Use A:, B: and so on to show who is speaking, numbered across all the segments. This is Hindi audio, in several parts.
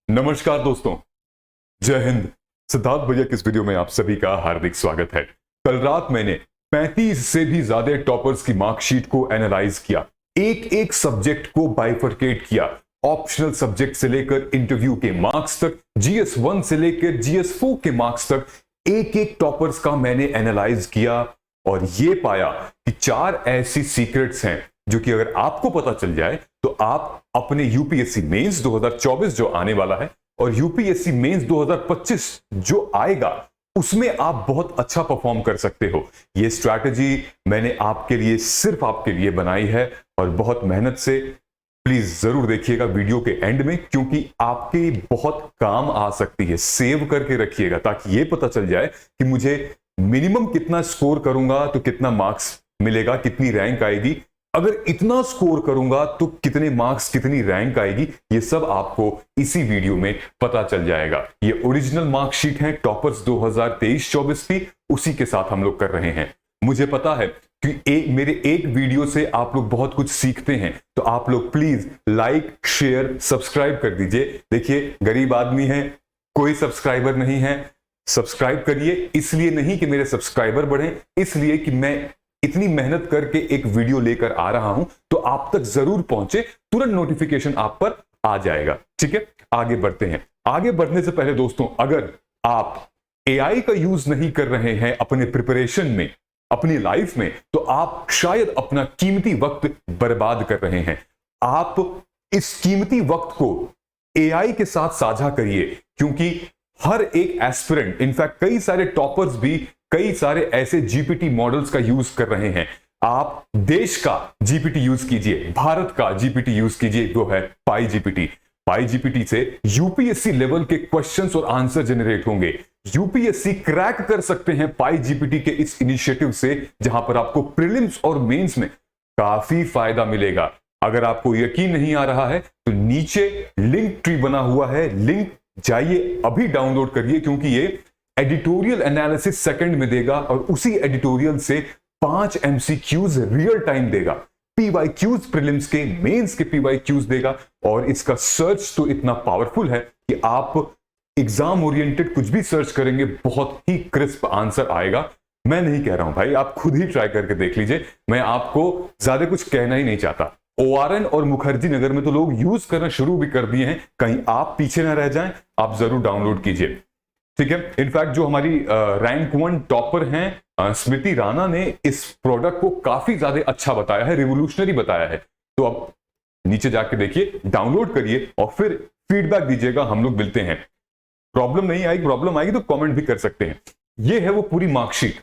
A: नमस्कार दोस्तों, जय हिंद। सिद्धार्थ भैया की इस वीडियो में आप सभी का हार्दिक स्वागत है। कल रात मैंने 35 से भी ज्यादा टॉपर्स की मार्कशीट को एनालाइज किया, एक एक सब्जेक्ट को बाइफरकेट किया, ऑप्शनल सब्जेक्ट से लेकर इंटरव्यू के मार्क्स तक, GS1 से लेकर GS4 के मार्क्स तक, एक एक टॉपर्स का मैंने एनालाइज किया और ये पाया कि 4 ऐसी सीक्रेट्स हैं जो कि अगर आपको पता चल जाए तो आप अपने यूपीएससी मेंस 2024 जो आने वाला है और यूपीएससी मेंस 2025 जो आएगा उसमें आप बहुत अच्छा परफॉर्म कर सकते हो। ये स्ट्रैटेजी मैंने आपके लिए, सिर्फ आपके लिए बनाई है और बहुत मेहनत से। प्लीज जरूर देखिएगा वीडियो के एंड में, क्योंकि आपके बहुत काम आ सकती है। सेव करके रखिएगा ताकि ये पता चल जाए कि मुझे मिनिमम कितना स्कोर करूंगा तो कितना मार्क्स मिलेगा, कितनी रैंक आएगी, अगर इतना स्कोर करूंगा तो कितने मार्क्स, कितनी रैंक आएगी। ये सब आपको इसी वीडियो में पता चल जाएगा। ये ओरिजिनल मार्कशीट है टॉपर्स 2023-24 की, उसी के साथ हम लोग कर रहे हैं। मुझे पता है कि मेरे एक वीडियो से आप लोग बहुत कुछ सीखते हैं, तो आप लोग प्लीज लाइक, शेयर, सब्सक्राइब कर दीजिए। देखिए, गरीब आदमी है, कोई सब्सक्राइबर नहीं है, सब्सक्राइब करिए। इसलिए नहीं कि मेरे सब्सक्राइबर बढ़े, इसलिए कि मैं इतनी मेहनत करके एक वीडियो लेकर आ रहा हूं तो आप तक जरूर पहुंचे, तुरंत नोटिफिकेशन आप पर आ जाएगा। ठीक है, आगे बढ़ते हैं। आगे बढ़ने से पहले दोस्तों, अगर आप एआई का यूज नहीं कर रहे हैं अपने प्रिपरेशन में, अपनी लाइफ में, तो आप शायद अपना कीमती वक्त बर्बाद कर रहे हैं। आप इस कीमती वक्त को एआई के साथ साझा करिए, क्योंकि हर एक एस्पिरेंट, इनफैक्ट कई सारे टॉपर्स भी कई सारे ऐसे जीपीटी मॉडल्स का यूज कर रहे हैं। आप देश का जीपीटी यूज कीजिए, भारत का जीपीटी यूज कीजिए, वो है पाई जीपीटी। पाई जीपीटी से यूपीएससी लेवल के क्वेश्चंस और आंसर जनरेट होंगे। यूपीएससी क्रैक कर सकते हैं पाई जीपीटी के इस इनिशिएटिव से, जहां पर आपको प्रीलिम्स और मेंस में काफी फायदा मिलेगा। अगर आपको यकीन नहीं आ रहा है तो नीचे लिंक ट्री बना हुआ है, लिंक जाइए अभी डाउनलोड करिए, क्योंकि ये एडिटोरियल एनालिसिस सेकंड में देगा और उसी एडिटोरियल से 5 एमसीक्यूज रियल टाइम देगा, पीवाईक्यूज प्रीलिम्स के, मेंस के पीवाईक्यूज देगा। और इसका सर्च तो इतना पावरफुल है कि आप एग्जाम ओरिएंटेड कुछ भी सर्च करेंगे, बहुत ही क्रिस्प आंसर आएगा। मैं नहीं कह रहा हूं भाई, आप खुद ही ट्राई करके देख लीजिए, मैं आपको ज्यादा कुछ कहना ही नहीं चाहता। ओआरएन और मुखर्जी नगर में तो लोग यूज करना शुरू भी कर दिए हैं, कहीं आप पीछे ना रह जाएं, आप जरूर डाउनलोड कीजिए। ठीक है, इनफैक्ट जो हमारी रैंक 1 टॉपर हैं स्मृति राणा ने इस प्रोडक्ट को काफी ज्यादा अच्छा बताया है, रिवोल्यूशनरी बताया है। तो अब नीचे जाके देखिए, डाउनलोड करिए और फिर फीडबैक दीजिएगा। हम लोग मिलते हैं। प्रॉब्लम नहीं आएगी, प्रॉब्लम आएगी तो कमेंट भी कर सकते हैं। ये है वो पूरी marksheet,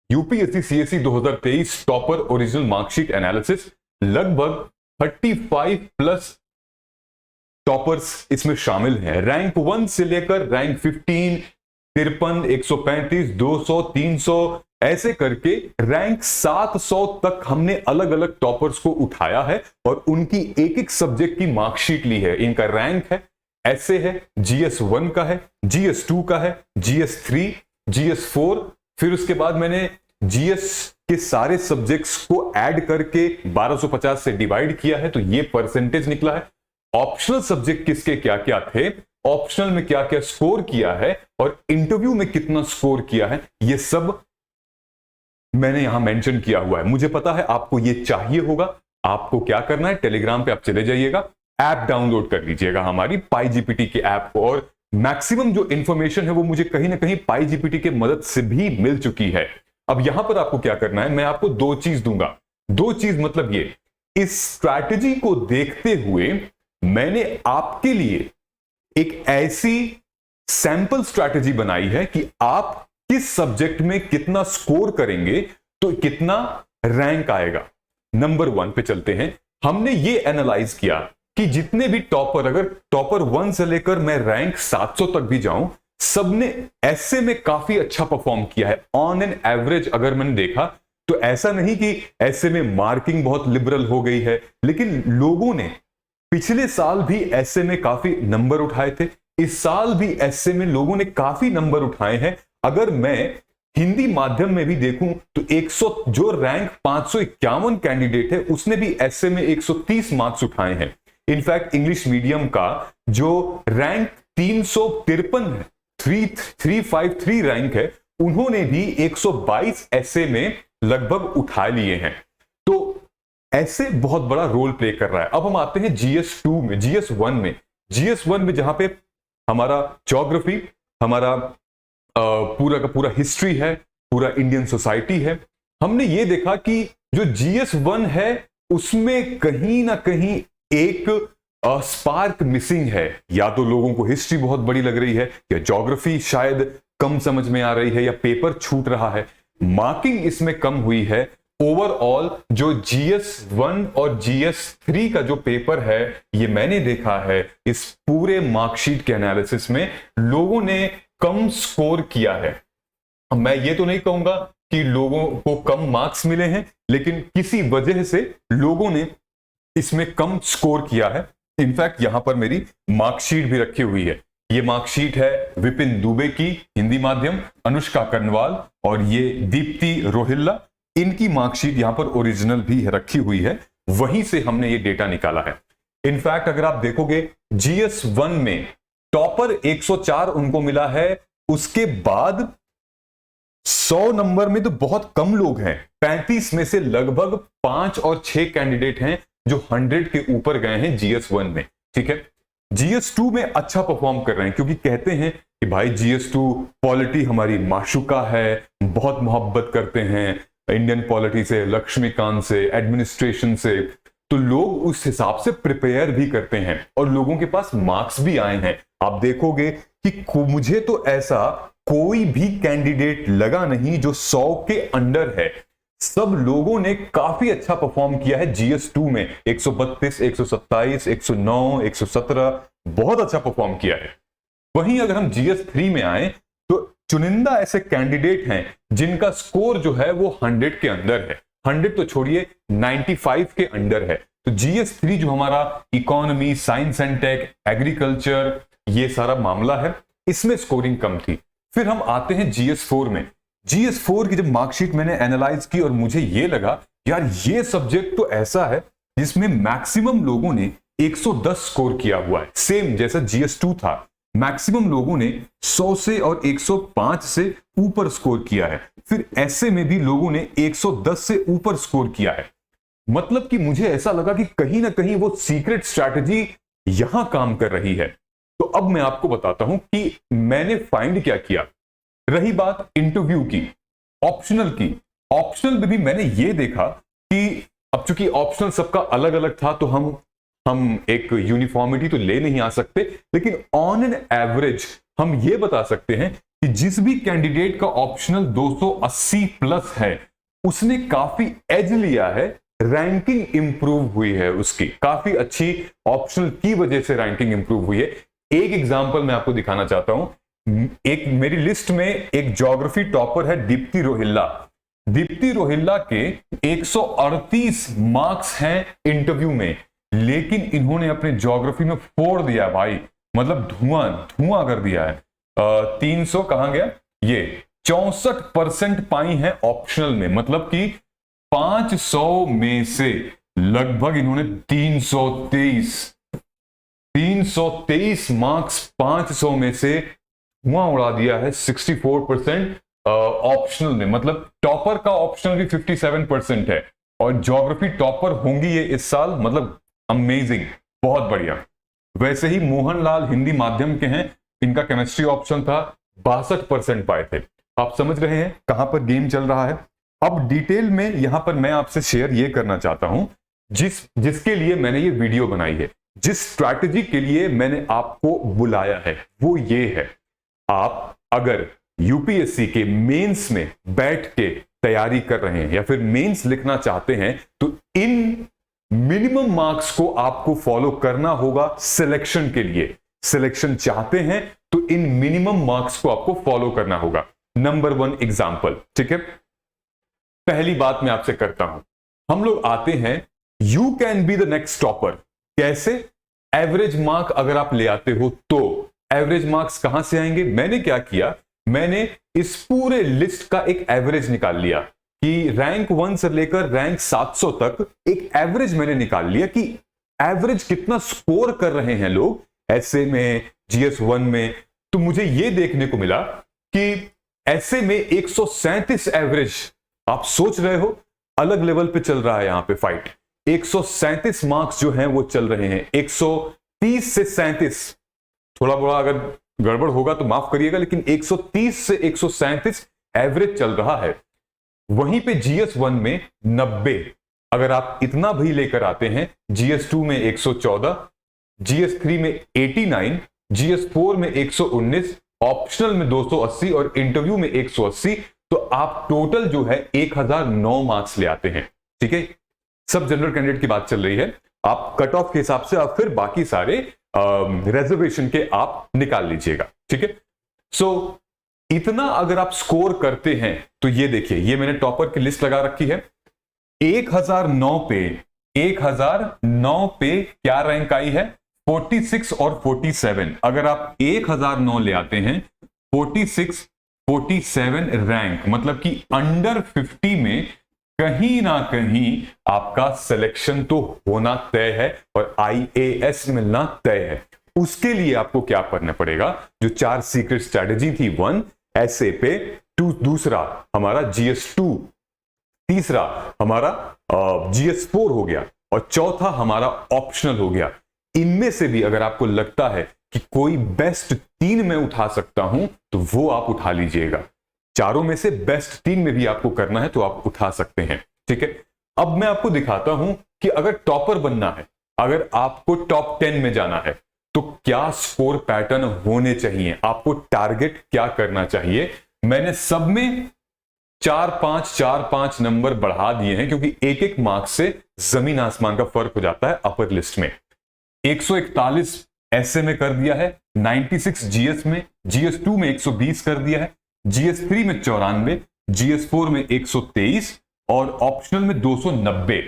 A: UPSC CSC 2023 topper original marksheet analysis. लगभग 35 प्लस टॉपर्स इसमें शामिल हैं, रैंक 1 से लेकर रैंक 15, 53, 135, 200, 300, ऐसे करके रैंक 700 तक हमने अलग अलग टॉपर्स को उठाया है और उनकी एक एक सब्जेक्ट की मार्कशीट ली है। इनका रैंक है, ऐसे है, GS1 का है, GS2 का है, GS3, GS4, फिर उसके बाद मैंने GS के सारे सब्जेक्ट्स को ऐड करके 1250 से डिवाइड किया है, तो ये परसेंटेज निकला है। ऑप्शनल सब्जेक्ट किसके क्या क्या थे, ऑप्शनल में क्या क्या स्कोर किया है और इंटरव्यू में कितना स्कोर किया है, ये सब मैंने यहां मेंशन किया हुआ है। मुझे पता है आपको ये चाहिए होगा। आपको क्या करना है, टेलीग्राम पे आप चले जाइएगा, ऐप डाउनलोड कर लीजिएगा हमारी पाई जीपीटी के ऐप को, और मैक्सिमम जो इंफॉर्मेशन है वो मुझे कहीं ना कहीं पाई जीपीटी के मदद से भी मिल चुकी है। अब यहां पर आपको क्या करना है, मैं आपको 2 चीज दूंगा। 2 चीज मतलब ये, इस स्ट्रैटेजी को देखते हुए मैंने आपके लिए एक ऐसी सैंपल स्ट्रैटेजी बनाई है कि आप किस सब्जेक्ट में कितना स्कोर करेंगे तो कितना रैंक आएगा। नंबर 1 पे चलते हैं। हमने ये एनालाइज किया कि जितने भी टॉपर, अगर टॉपर 1 से लेकर मैं रैंक 700 तक भी जाऊं, सबने ऐसे में काफी अच्छा परफॉर्म किया है। ऑन एन एवरेज अगर मैंने देखा तो ऐसा नहीं कि ऐसे में मार्किंग बहुत लिबरल हो गई है, लेकिन लोगों ने पिछले साल भी ऐसे में काफी नंबर उठाए थे, इस साल भी ऐसे में लोगों ने काफी नंबर उठाए हैं। अगर मैं हिंदी माध्यम में भी देखूं तो 100 जो रैंक 551 कैंडिडेट है उसने भी ऐसे में 130 मार्क्स उठाए हैं। इनफैक्ट इंग्लिश मीडियम का जो रैंक 353 है, 353 रैंक है, उन्होंने भी 122 ऐसे में लगभग उठा लिए हैं। तो ऐसे बहुत बड़ा रोल प्ले कर रहा है। अब हम आते हैं GS2 में, GS1 में जहां पे हमारा ज्योग्राफी, हमारा पूरा का पूरा हिस्ट्री है, पूरा इंडियन सोसाइटी है। हमने ये देखा कि जो GS1 है उसमें कहीं ना कहीं एक स्पार्क मिसिंग है। या तो लोगों को हिस्ट्री बहुत बड़ी लग रही है, या ज्योग्राफी शायद कम समझ में आ रही है, या पेपर छूट रहा है। मार्किंग इसमें कम हुई है। ओवरऑल जो GS1 और GS3 का जो पेपर है, ये मैंने देखा है इस पूरे मार्कशीट के एनालिसिस में लोगों ने कम स्कोर किया है। मैं ये तो नहीं कहूंगा कि लोगों को कम मार्क्स मिले हैं, लेकिन किसी वजह से लोगों ने इसमें कम स्कोर किया है। इनफैक्ट यहां पर मेरी मार्कशीट भी रखी हुई है। ये मार्कशीट है विपिन दुबे की, हिंदी माध्यम, अनुष्का करनवाल और ये दीप्ति रोहिल्ला। इनकी मार्कशीट यहां पर ओरिजिनल भी रखी हुई है, वहीं से हमने ये डेटा निकाला है। इनफैक्ट अगर आप देखोगे GS1 में टॉपर 104 उनको मिला है, उसके बाद 100 नंबर में तो बहुत कम लोग हैं। 35 में से लगभग 5 और 6 कैंडिडेट हैं जो 100 के ऊपर गए हैं GS1 में। ठीक है, GS2 में अच्छा परफॉर्म कर रहे हैं, क्योंकि कहते हैं कि भाई GS2 पॉलिटी हमारी माशुका है, बहुत मोहब्बत करते हैं इंडियन पॉलिटी से, लक्ष्मीकांत से, एडमिनिस्ट्रेशन से। तो लोग उस हिसाब से प्रिपेयर भी करते हैं और लोगों के पास मार्क्स भी आए हैं। आप देखोगे कि मुझे तो ऐसा कोई भी कैंडिडेट लगा नहीं जो 100 के अंडर है। सब लोगों ने काफी अच्छा परफॉर्म किया है GS2 में। 132, 127, 109, 117 बहुत अच्छा परफॉर्म किया है। वहीं अगर हम GS3 में आए तो चुनिंदा ऐसे कैंडिडेट हैं जिनका स्कोर जो है वो 100 के अंदर है। 100 तो छोड़िए, 95 के अंडर है। तो GS3 जो हमारा economy, science and tech, agriculture, ये सारा मामला है, इसमें स्कोरिंग कम थी। फिर हम आते हैं GS4 में। GS4 की जब मार्कशीट मैंने एनालाइज की और मुझे ये लगा यार ये सब्जेक्ट तो ऐसा है जिसमें मैक्सिमम लोगों ने 110 स्कोर किया हुआ है, सेम जैसा GS2 था। मैक्सिमम लोगों ने 100 से और 105 से ऊपर स्कोर किया है। फिर ऐसे में भी लोगों ने 110 से ऊपर स्कोर किया है। मतलब कि मुझे ऐसा लगा कि कहीं ना कहीं वो सीक्रेट स्ट्रैटेजी यहां काम कर रही है। तो अब मैं आपको बताता हूं कि मैंने फाइंड क्या किया। रही बात इंटरव्यू की, ऑप्शनल में भी मैंने ये देखा कि अब चूंकि ऑप्शनल सबका अलग अलग था तो हम एक यूनिफॉर्मिटी तो ले नहीं आ सकते, लेकिन ऑन एन एवरेज हम ये बता सकते हैं कि जिस भी कैंडिडेट का ऑप्शनल 280 प्लस है उसने काफी एज लिया है, रैंकिंग इंप्रूव हुई है उसकी, काफी अच्छी ऑप्शनल की वजह से रैंकिंग इंप्रूव हुई है। एक एग्जांपल मैं आपको दिखाना चाहता हूं। एक मेरी लिस्ट में एक ज्योग्राफी टॉपर है दीप्ति रोहिल्ला। दीप्ति रोहिल्ला के 138 मार्क्स हैं इंटरव्यू में, लेकिन इन्होंने अपने ज्योग्राफी में फोड़ दिया भाई, मतलब धुआं कर दिया है। 300 कहां गया, ये 64% पाई है ऑप्शनल में। मतलब कि 500 में से लगभग इन्होंने 323 मार्क्स 500 में से धुआं उड़ा दिया है। 64% ऑप्शनल में, मतलब टॉपर का ऑप्शनल भी 57% है और ज्योग्राफी टॉपर होंगी ये इस साल, मतलब अमेजिंग, बहुत बढ़िया। वैसे ही मोहनलाल हिंदी माध्यम के हैं, इनका केमिस्ट्री ऑप्शन था, 62% पाए थे। आप समझ रहे हैं कहां पर गेम चल रहा है। अब डिटेल में यहां पर मैं आपसे शेयर ये करना चाहता हूं जिसके लिए मैंने ये वीडियो बनाई है, जिस स्ट्रैटेजी के लिए मैंने आपको बुलाया है वो ये है। आप अगर यूपीएससी के मेंस में बैठ के तैयारी कर रहे हैं या फिर मेंस लिखना चाहते हैं तो इन मिनिमम मार्क्स को आपको फॉलो करना होगा सिलेक्शन के लिए। सिलेक्शन चाहते हैं तो इन मिनिमम मार्क्स को आपको फॉलो करना होगा। नंबर 1 एग्जांपल, ठीक है। पहली बात मैं आपसे करता हूं, हम लोग आते हैं you can be the next topper. कैसे? एवरेज मार्क अगर आप ले आते हो तो एवरेज मार्क्स कहां से आएंगे? मैंने क्या किया, मैंने इस पूरे लिस्ट का एक एवरेज निकाल लिया कि रैंक 1 से लेकर रैंक 700 तक एक एवरेज मैंने निकाल लिया कि एवरेज कितना स्कोर कर रहे हैं लोग एसए में, GS1 में, तो मुझे यह देखने को मिला कि एसए में 137 एवरेज। आप सोच रहे हो अलग लेवल पे चल रहा है यहां पे फाइट। 137 मार्क्स जो हैं वो चल रहे हैं। 130 से 37, थोड़ा बड़ा अगर गड़बड़ होगा तो माफ करिएगा, लेकिन 130 से 137 एवरेज चल रहा है। वहीं पे GS1 में 90, अगर आप इतना भी लेकर आते हैं, GS2 में 114, GS3 में 89, GS4 में 119, ऑप्शनल में 280 और इंटरव्यू में 180, तो आप टोटल जो है 1009 मार्क्स ले आते हैं। ठीक है, सब जनरल कैंडिडेट की बात चल रही है। आप कट ऑफ के हिसाब से आप फिर बाकी सारे रिजर्वेशन के आप निकाल लीजिएगा। ठीक है, सो इतना अगर आप स्कोर करते हैं तो ये देखिए, ये मैंने टॉपर की लिस्ट लगा रखी है। 1009 पे क्या रैंक आई है? 46 और 47। अगर आप 1009 ले आते हैं, 46, 47 रैंक, मतलब कि अंडर 50 में कहीं ना कहीं आपका सिलेक्शन तो होना तय है और IAS मिलना तय है। उसके लिए आपको क्या करना पड़ेगा? जो 4 सीक्रेट स्ट्रैटेजी थी, 1 एसए पे, 2 दूसरा हमारा GS2, तीसरा हमारा GS4 हो गया और चौथा हमारा ऑप्शनल हो गया। इनमें से भी अगर आपको लगता है कि कोई बेस्ट 3 में उठा सकता हूं तो वो आप उठा लीजिएगा। चारों में से बेस्ट 3 में भी आपको करना है तो आप उठा सकते हैं। ठीक है, अब मैं आपको दिखाता हूं कि अगर टॉपर बनना है, अगर आपको टॉप 10 में जाना है तो क्या स्कोर पैटर्न होने चाहिए, आपको टारगेट क्या करना चाहिए। मैंने सब में 4-5 नंबर बढ़ा दिए हैं, क्योंकि एक एक मार्क्स से जमीन आसमान का फर्क हो जाता है अपर लिस्ट में। 141 एसए में कर दिया है, 96 GS में, GS2 में 120 कर दिया है, GS3 में 94, GS4 में 123 और ऑप्शनल में 290।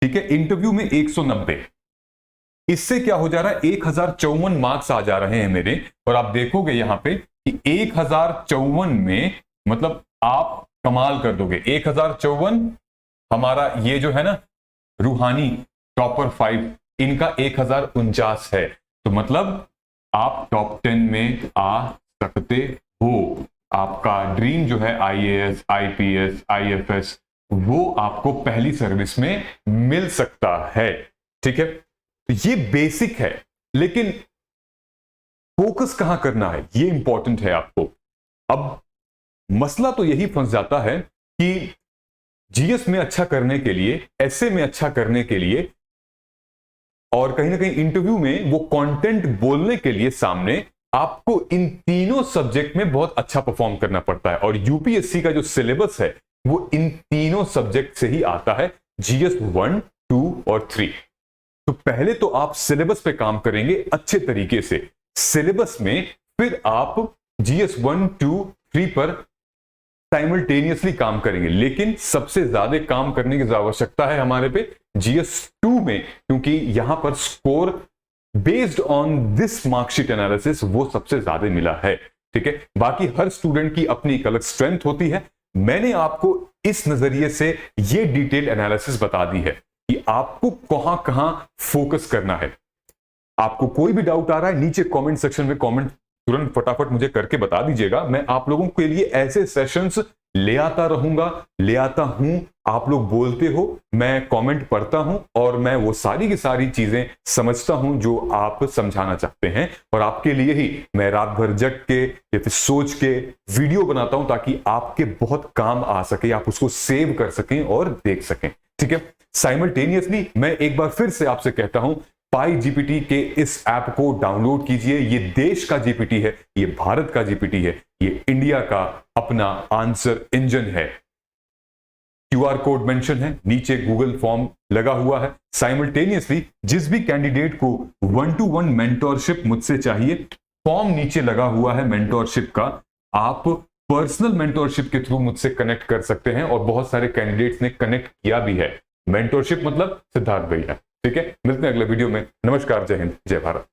A: ठीक है, इंटरव्यू में 190। इससे क्या हो जा रहा है? 1054 मार्क्स आ जा रहे हैं मेरे। और आप देखोगे यहां पे कि 1054 में मतलब आप कमाल कर दोगे। 1054 हमारा ये जो है ना रूहानी टॉपर 5, इनका 1049 है, तो मतलब आप टॉप 10 में आ सकते हो। आपका ड्रीम जो है IAS, IPS, IFS, वो आपको पहली सर्विस में मिल सकता है। ठीक है, तो ये बेसिक है, लेकिन फोकस कहां करना है ये इंपॉर्टेंट है आपको। अब मसला तो यही फंस जाता है कि GS में अच्छा करने के लिए, एसए में अच्छा करने के लिए और कहीं ना कहीं इंटरव्यू में वो कंटेंट बोलने के लिए सामने आपको इन तीनों सब्जेक्ट में बहुत अच्छा परफॉर्म करना पड़ता है। और यूपीएससी का जो सिलेबस है वो इन तीनों सब्जेक्ट से ही आता है, GS1, 2 और 3। तो पहले तो आप सिलेबस पे काम करेंगे अच्छे तरीके से। सिलेबस में फिर आप GS1, 2, 3 पर साइमल्टेनियसली काम करेंगे, लेकिन सबसे ज्यादा काम करने की आवश्यकता है हमारे पे GS2 में, क्योंकि यहां पर score based on this marksheet analysis वो सबसे ज्यादा मिला है। ठीक है, बाकी हर स्टूडेंट की अपनी एक अलग स्ट्रेंथ होती है। मैंने आपको इस नजरिए से ये डिटेल एनालिसिस बता दी है कि आपको कहां कहां फोकस करना है। आपको कोई भी डाउट आ रहा है, नीचे कमेंट सेक्शन में कमेंट तुरंत फटाफट मुझे करके बता दीजिएगा। मैं आप लोगों के लिए ऐसे सेशंस ले आता रहूंगा, ले आता हूं। आप लोग बोलते हो, मैं कमेंट पढ़ता हूं और मैं वो सारी की सारी चीजें समझता हूं जो आप समझाना चाहते हैं। और आपके लिए ही मैं रात भर जग के या फिर सोच के वीडियो बनाता हूं, ताकि आपके बहुत काम आ सके, आप उसको सेव कर सकें और देख सकें। ठीक है, साइमल्टेनियसली मैं एक बार फिर से आपसे कहता हूं, PyGPT के इस ऐप को डाउनलोड कीजिए। ये देश का जीपीटी है, ये भारत का जीपीटी है, ये इंडिया का अपना आंसर इंजन है। QR कोड मेंशन है, नीचे गूगल फॉर्म लगा हुआ है। साइमल्टेनियसली जिस भी कैंडिडेट को 1-to-1 मेंटोरशिप मुझसे चाहिए, फॉर्म नीचे लगा हुआ है मेंटोरशिप का। आप पर्सनल मेंटोरशिप के थ्रू मुझसे कनेक्ट कर सकते हैं और बहुत सारे कैंडिडेट्स ने कनेक्ट किया भी है। मेंटोरशिप मतलब सिद्धार्थ भैया। ठीक है, मिलते हैं अगले वीडियो में। नमस्कार, जय हिंद, जय भारत।